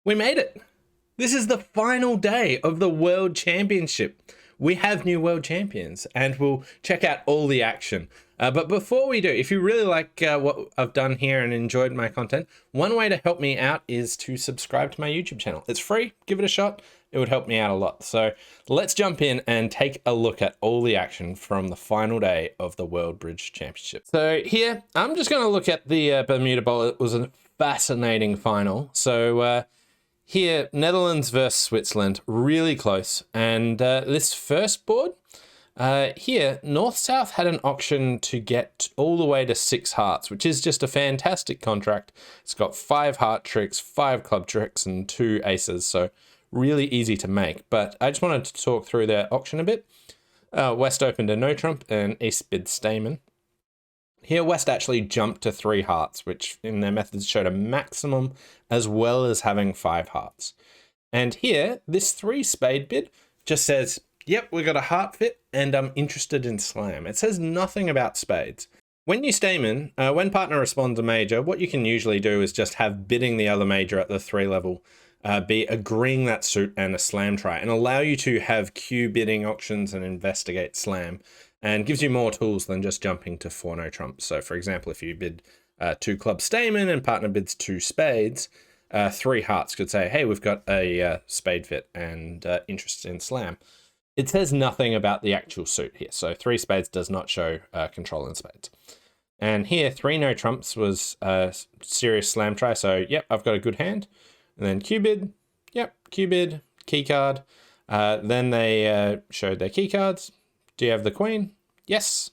We made it. This is the final day of the World Championship. We have new world champions and we'll check out all the action. But before we do, if you really like what I've done here and enjoyed my content, one way to help me out is to subscribe to my YouTube channel. It's free. Give it a shot. It would help me out a lot. So let's jump in and take a look at all the action from the final day of the World Bridge Championship. So here, I'm just going to look at the Bermuda Bowl. It was a fascinating final. So here, Netherlands versus Switzerland, really close. And this first board, here, North-South had an auction to get all the way to 6 hearts, which is just a fantastic contract. It's got 5 heart tricks, 5 club tricks, and 2 aces, so really easy to make. But I just wanted to talk through their auction a bit. West opened a no trump and East bid Stamen. Here, West actually jumped to 3 hearts, which in their methods showed a maximum, as well as having 5 hearts. And here, this 3 spade bid just says, yep, we got a heart fit, and I'm interested in slam. It says nothing about spades. When you Stamen, when partner responds a major, what you can usually do is just have bidding the other major at the 3 level, be agreeing that suit and a slam try, and allow you to have Q bidding auctions and investigate slam. And gives you more tools than just jumping to 4 no trumps. So for example, if you bid 2 club Stamen and partner bids 2 spades, 3 hearts could say, hey, we've got a spade fit and interest in slam. It says nothing about the actual suit here. So 3 spades does not show control in spades. And here, 3 no trumps was a serious slam try. So yep, I've got a good hand. And then Q bid, yep, Q bid, key card. Then they showed their key cards. Do you have the queen? Yes.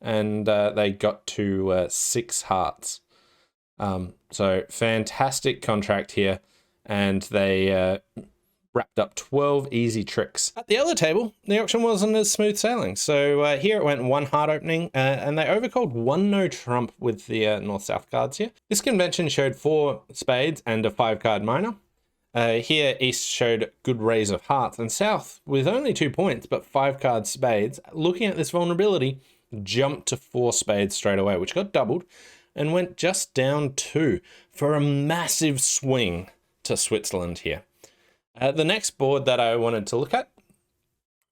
And they got to 6 hearts. So fantastic contract here. And they wrapped up 12 easy tricks. At the other table, the auction wasn't as smooth sailing. So here it went 1 heart opening and they overcalled 1 no trump with the North-South cards here. This convention showed 4 spades and a 5 card minor. Here, East showed good raise of hearts, and South, with only 2 points, but 5 card spades, looking at this vulnerability, jumped to 4 spades straight away, which got doubled, and went just down 2 for a massive swing to Switzerland here. The next board that I wanted to look at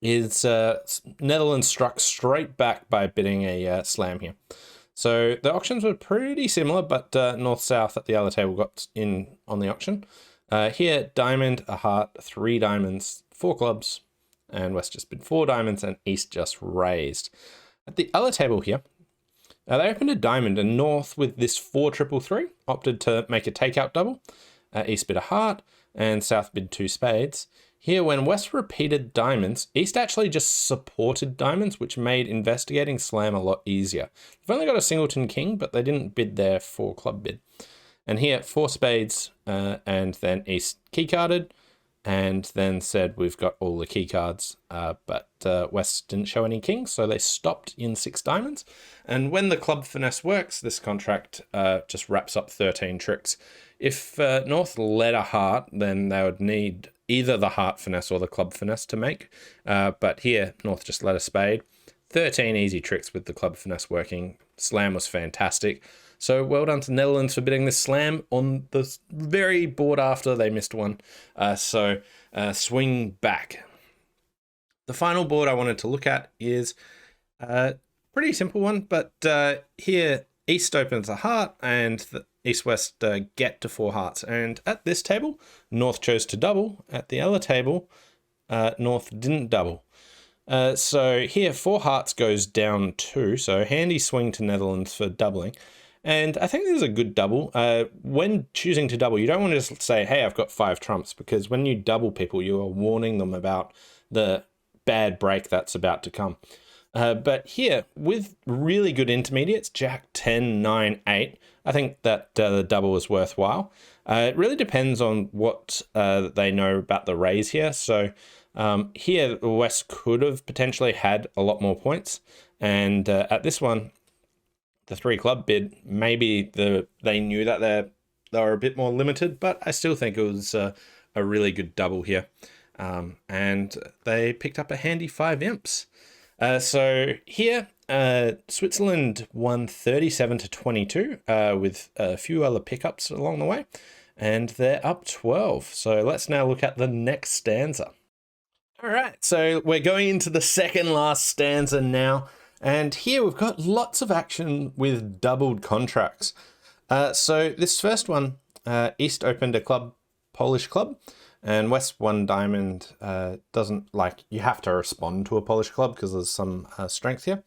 is Netherlands struck straight back by bidding a slam here. So the auctions were pretty similar, but North-South at the other table got in on the auction. Here, diamond, a heart, 3 diamonds, 4 clubs, and West just bid 4 diamonds, and East just raised. At the other table here, they opened a diamond, and North, with this 4-3-3, opted to make a takeout double. East bid a heart, and South bid 2 spades. Here, when West repeated diamonds, East actually just supported diamonds, which made investigating slam a lot easier. They've only got a singleton king, but they didn't bid their 4 club bid. And here, 4 spades, and then East keycarded, and then said we've got all the key cards, but West didn't show any kings, so they stopped in 6 diamonds. And when the club finesse works, this contract just wraps up 13 tricks. If North led a heart, then they would need either the heart finesse or the club finesse to make. But here, North just led a spade. 13 easy tricks with the club finesse working. Slam was fantastic. So well done to Netherlands for bidding this slam on the very board after they missed one. Swing back. The final board I wanted to look at is a pretty simple one, but here East opens a heart and the East-West get to 4 hearts. And at this table, North chose to double. At the other table, North didn't double. So here 4 hearts goes down 2, so handy swing to Netherlands for doubling. And I think this is a good double. When choosing to double, you don't want to just say, hey, I've got 5 trumps, because when you double people, you are warning them about the bad break that's about to come. But here, with really good intermediates, Jack 10, 9, 8, I think that the double is worthwhile. It really depends on what they know about the raise here. So here, West could have potentially had a lot more points. And at this one, the 3 club bid, maybe they knew that they were a bit more limited, but I still think it was a really good double here. And they picked up a handy 5 imps. So here, Switzerland won 37-22 with a few other pickups along the way. and they're up 12. So let's now look at the next stanza. All right, so we're going into the second last stanza now. And here we've got lots of action with doubled contracts. So this first one, East opened a Polish club, and West won diamond. Doesn't like, you have to respond to a Polish club because there's some strength here.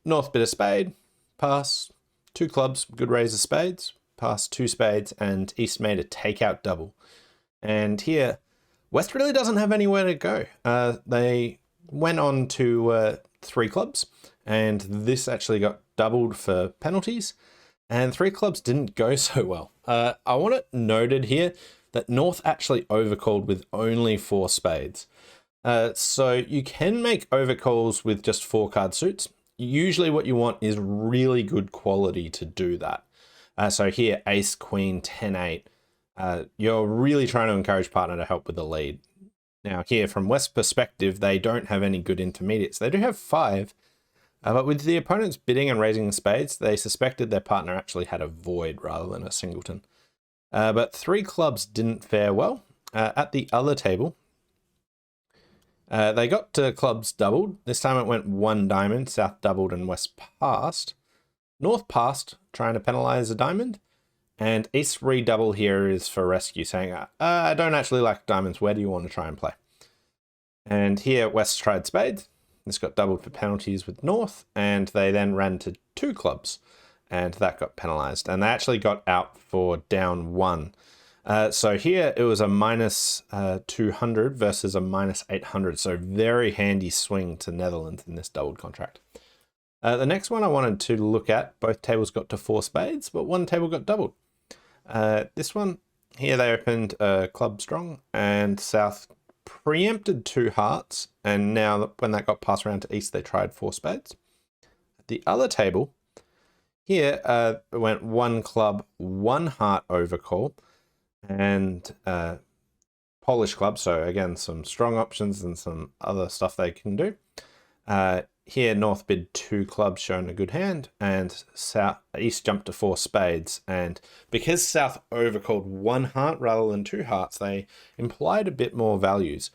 North bid a spade, pass, 2 clubs, good raise of spades, pass 2 spades, and East made a takeout double. And here, West really doesn't have anywhere to go. They went on to 3 clubs, and this actually got doubled for penalties, and 3 clubs didn't go so well. I want it noted here that North actually overcalled with only 4 spades. So you can make overcalls with just 4 card suits. Usually what you want is really good quality to do that. So here, ace, queen, 10-8. You're really trying to encourage partner to help with the lead. Now here, from West's perspective, they don't have any good intermediates. They do have 5, but with the opponents bidding and raising spades, they suspected their partner actually had a void rather than a singleton. But 3 clubs didn't fare well. At the other table, they got to clubs doubled. This time it went 1 diamond, South doubled and West passed. North passed, trying to penalize a diamond. And East redouble here is for rescue, saying, I don't actually like diamonds. Where do you want to try and play? And here West tried spades. This got doubled for penalties with North, and they then ran to 2 clubs, and that got penalized. And they actually got out for down 1. So here it was a minus 200 versus a minus 800. So very handy swing to Netherlands in this doubled contract. The next one I wanted to look at, both tables got to 4 spades, but 1 table got doubled. This one, here they opened club strong, and South preempted 2 hearts, and now when that got passed around to East, they tried 4 spades. The other table, here went 1 club, 1 heart overcall, and Polish club, so again, some strong options and some other stuff they can do. Here, North bid 2 clubs, showing a good hand, and East jumped to 4 spades. And because South overcalled 1 heart rather than 2 hearts, they implied a bit more values.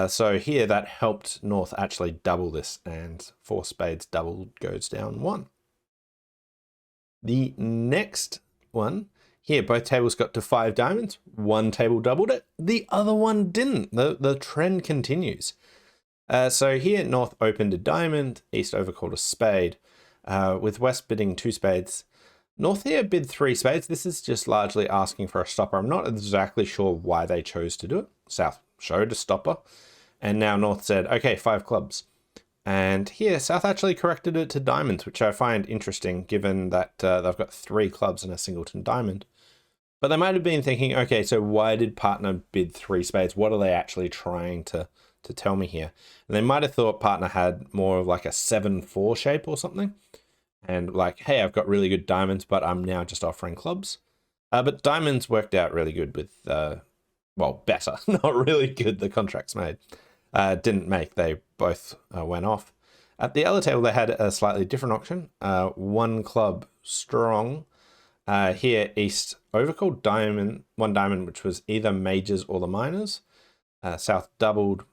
So here, that helped North actually double this, and 4 spades doubled goes down 1. The next one, here, both tables got to 5 diamonds. 1 table doubled it, the other one didn't. The trend continues. So here, North opened a diamond, East overcalled a spade, with West bidding 2 spades. North here bid 3 spades. This is just largely asking for a stopper. I'm not exactly sure why they chose to do it. South showed a stopper, and now North said, okay, 5 clubs. And here, South actually corrected it to diamonds, which I find interesting given that they've got 3 clubs and a singleton diamond. But they might have been thinking, okay, so why did partner bid 3 spades? What are they actually trying to tell me here? And they might have thought partner had more of like a 7-4 shape or something. And like, hey, I've got really good diamonds, but I'm now just offering clubs. But diamonds worked out really good with, well, better, not really good. The contracts made didn't make. They both went off. At the other table, they had a slightly different auction. 1 club strong. Here, East overcalled diamond, 1 diamond, which was either majors or the minors. South doubled,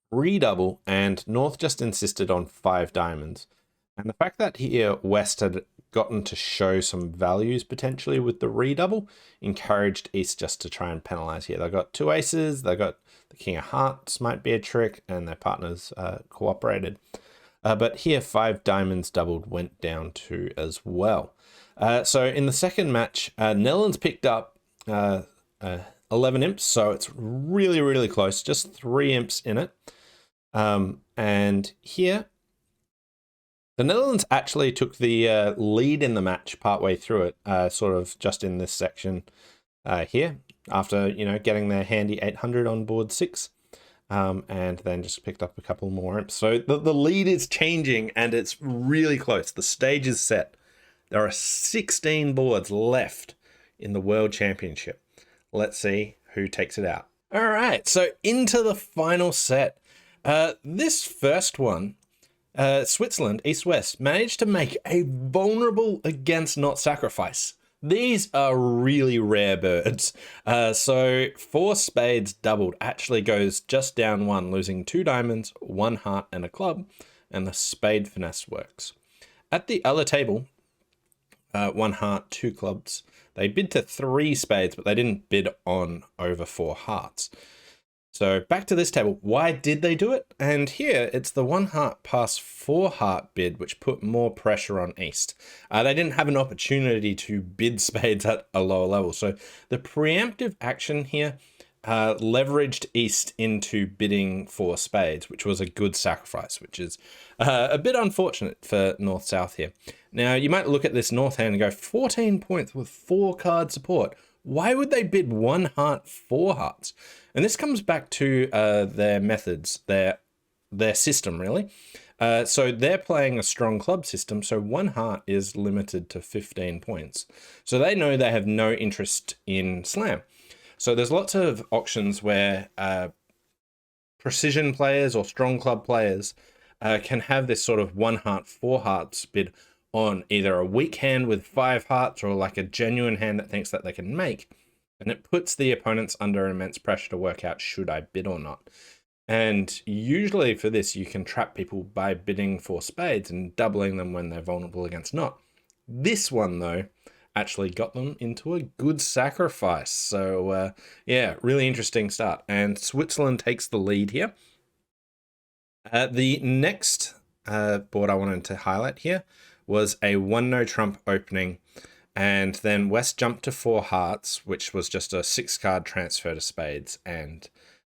redouble, and North just insisted on 5 diamonds. And the fact that here West had gotten to show some values potentially with the redouble encouraged East just to try and penalize here. They got 2 aces, they got the king of hearts might be a trick, and their partners cooperated. But here 5 diamonds doubled went down 2 as well. So in the second match, Netherlands picked up 11 imps, so it's really, really close, just 3 imps in it. And here, the Netherlands actually took the lead in the match partway through it, sort of just in this section here, after, getting their handy 800 on board 6, and then just picked up a couple more imps. So the lead is changing, and it's really close. The stage is set. There are 16 boards left in the World Championship. Let's see who takes it out. All right, so into the final set. This first one, Switzerland, East-West, managed to make a vulnerable against not sacrifice. These are really rare birds. So 4 spades doubled actually goes just down 1, losing 2 diamonds, 1 heart, and a club, and the spade finesse works. At the other table, 1 heart, 2 clubs. They bid to 3 spades, but they didn't bid on over 4 hearts. So back to this table, why did they do it? And here it's the 1 heart past 4 heart bid, which put more pressure on East. They didn't have an opportunity to bid spades at a lower level. So the preemptive action here leveraged East into bidding 4 spades, which was a good sacrifice, which is a bit unfortunate for North-South here. Now, you might look at this North hand and go, 14 points with 4 card support. Why would they bid 1 heart, 4 hearts? And this comes back to their methods, their system, really. So they're playing a strong club system, so 1 heart is limited to 15 points. So they know they have no interest in slam. So there's lots of auctions where precision players or strong club players can have this sort of 1 heart, 4 hearts bid on either a weak hand with 5 hearts or like a genuine hand that thinks that they can make. And it puts the opponents under immense pressure to work out, should I bid or not? And usually for this, you can trap people by bidding 4 spades and doubling them when they're vulnerable against not. This one, though, actually got them into a good sacrifice. So, yeah, really interesting start. And Switzerland takes the lead here. The next board I wanted to highlight here was a 1-no trump opening. And then West jumped to 4 hearts, which was just a 6-card transfer to spades, and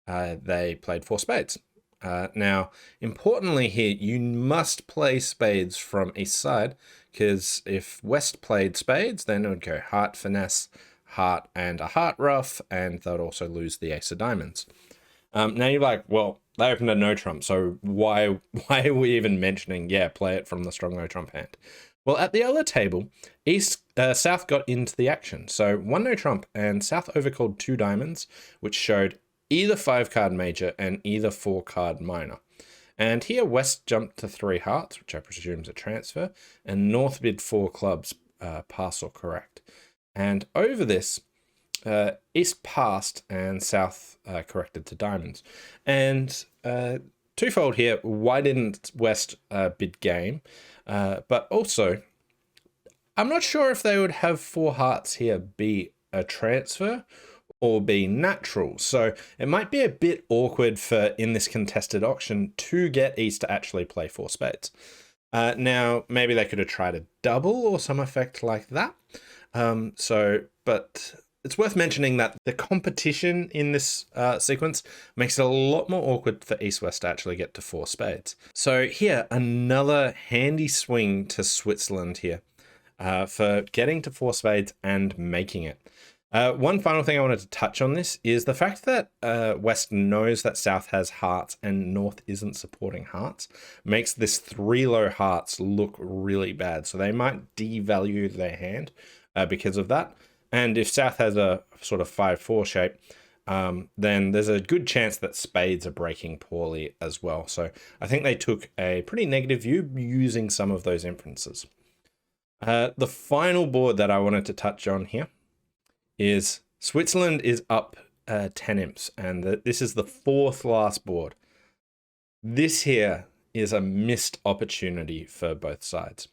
they played 4 spades. Now, importantly here, you must play spades from East side, because if West played spades, then it would go heart, finesse, heart, and a heart rough, and they'd also lose the ace of diamonds. Now you're like, well, they opened a no trump, so why are we even mentioning, yeah, play it from the strong no trump hand? Well, at the other table, South got into the action. So 1 no trump, and South overcalled 2 diamonds, which showed either 5-card major and either 4-card minor. And here West jumped to 3 hearts, which I presume is a transfer, and North bid 4 clubs, pass or correct. And over this, East passed and South corrected to diamonds. And twofold here, why didn't West bid game? But also, I'm not sure if they would have 4 hearts here be a transfer or be natural. So it might be a bit awkward for, in this contested auction, to get East to actually play 4 spades. Now, maybe they could have tried a double or some effect like that. But it's worth mentioning that the competition in this sequence makes it a lot more awkward for East-West to actually get to 4 spades. So here, another handy swing to Switzerland here for getting to 4 spades and making it. One final thing I wanted to touch on this is the fact that West knows that South has hearts and North isn't supporting hearts makes this 3 low hearts look really bad. So they might devalue their hand because of that. And if South has a sort of 5-4 shape, then there's a good chance that spades are breaking poorly as well. So I think they took a pretty negative view using some of those inferences. The final board that I wanted to touch on here is Switzerland is up 10 imps, and this is the 4th last board. This here is a missed opportunity for both sides.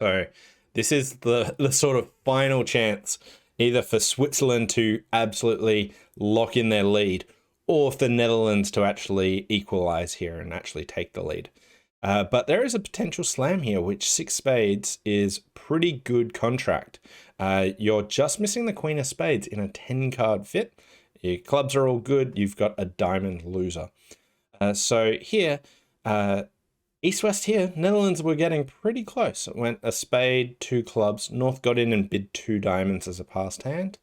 So this is the sort of final chance either for Switzerland to absolutely lock in their lead or for the Netherlands to actually equalize here and actually take the lead. But there is a potential slam here, which 6 spades is pretty good contract. You're just missing the Queen of Spades in a 10-card fit. Your clubs are all good. You've got a diamond loser. So here, East-West here, Netherlands were getting pretty close. It went a spade, 2 clubs. North got in and bid 2 diamonds as a passed hand.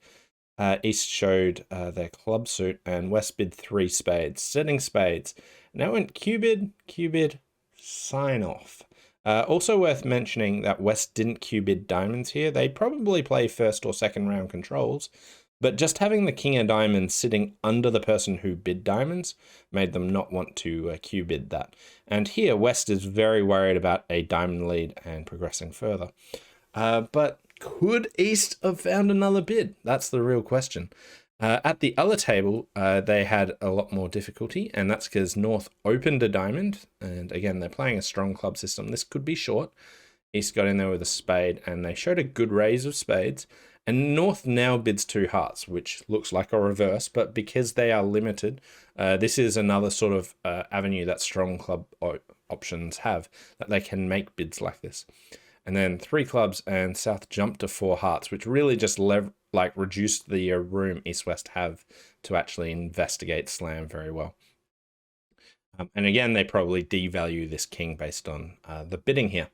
East showed their club suit, and West bid 3 spades, setting spades. Now went Q-bid, Q-bid, sign off. Also worth mentioning that West didn't Q-bid diamonds here. They probably play first or second round controls, but just having the King of Diamonds sitting under the person who bid diamonds made them not want to Q-bid that. And here West is very worried about a diamond lead and progressing further. But Could East have found another bid? That's the real question. At the other table, they had a lot more difficulty, and that's because North opened a diamond, and again, they're playing a strong club system. This could be short. East got in there with a spade, and they showed a good raise of spades, and North now bids 2 hearts, which looks like a reverse, but because they are limited, this is another sort of avenue that strong club options have, that they can make bids like this. And then 3 clubs, and South jumped to 4 hearts, which really just reduced the room East-West have to actually investigate slam very well. And again, they probably devalue this king based on the bidding here.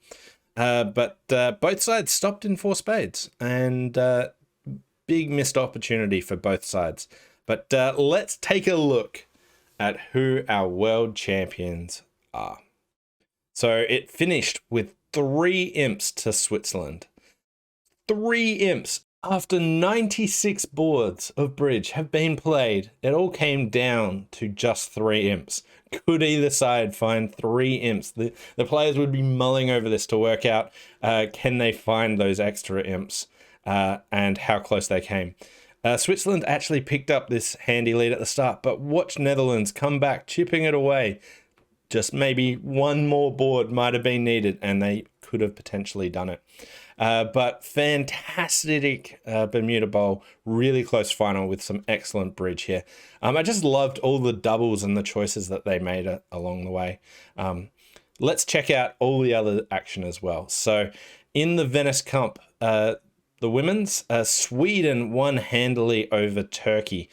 But both sides stopped in 4 spades, and big missed opportunity for both sides. But let's take a look at who our world champions are. So it finished with 3 imps to Switzerland. 3 imps. After 96 boards of bridge have been played, it all came down to just 3 imps. Could either side find 3 imps? The players would be mulling over this to work out, can they find those extra imps, and how close they came. Switzerland actually picked up this handy lead at the start, but watch Netherlands come back, chipping it away. Just maybe one more board might have been needed, and they could have potentially done it. But fantastic Bermuda Bowl, really close final with some excellent bridge here. I just loved all the doubles and the choices that they made along the way. Let's check out all the other action as well. So in the Venice Cup, the women's, Sweden won handily over Turkey.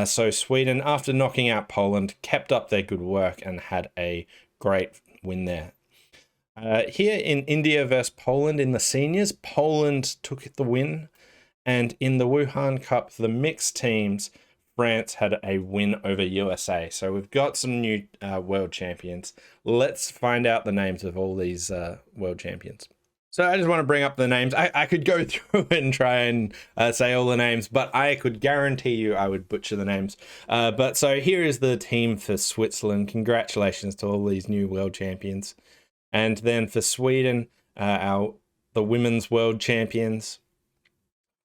So Sweden, after knocking out Poland, kept up their good work and had a great win there. Here in India versus Poland in the seniors, Poland took the win. And in the Wuhan Cup, the mixed teams, France had a win over USA. So we've got some new world champions. Let's find out the names of all these world champions. So I just want to bring up the names. I could go through and try and say all the names, but I could guarantee you I would butcher the names. But so here is the team for Switzerland. Congratulations to all these new world champions. And then for Sweden, the women's world champions.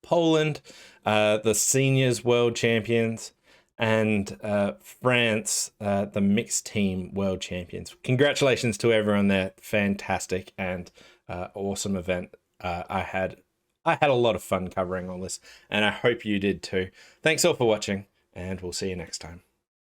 Poland, the seniors world champions. And France, the mixed team world champions. Congratulations to everyone there. Fantastic and awesome event. I had a lot of fun covering all this, and I hope you did too. Thanks all for watching, and we'll see you next time.